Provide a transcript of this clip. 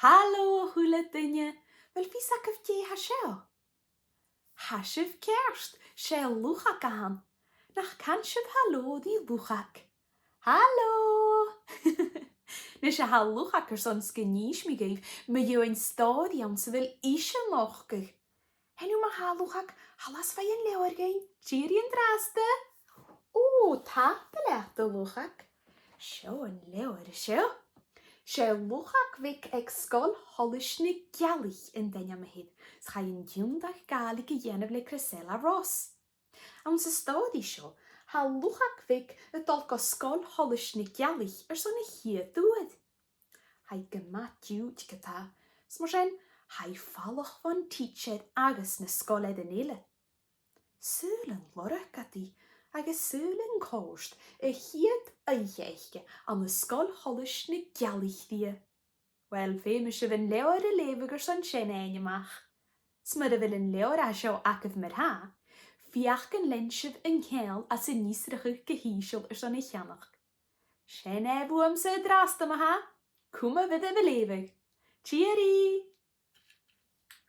Hallo, hwyl dynia. Wel fi sac of ti hasio? Hasif kerst, shell luchak aan. Nach kanshiv hallo di luchak. Hallo! Nes je hal luchak son skenish mi geef, me jo een stadion ze wil ishe mochtig. En nu maar hal luchak, halas van je leeuwergein, cheery en draste. Tapelech de luchak. Sjo een leeuwer, sjo. Sé luchach vic ag scol holisna gealich in daine mahid, scha yn dúndach galig I dhéanamh le Crasella Ross. An sa stádi seo, ha luchach vic y dol go scol holisna gealich son y hiad dúad. Hai gyma diwt gyda, smorsen hai falach van teacher agus na scoled yn eile. Súlan lorach gadi, agus súlan cost hiad eigeige an na scol holisna gealich die. Wel, fe me se vyn leor y leviger son sin einimach. Smyd y vil yn leor a sio acaf myr ha, fiach gan lensiv yn cael as y nisrachig gehiesiol son I chanach. Sin efw am sy drast yma ha, cwma fydd y levig. Cheery!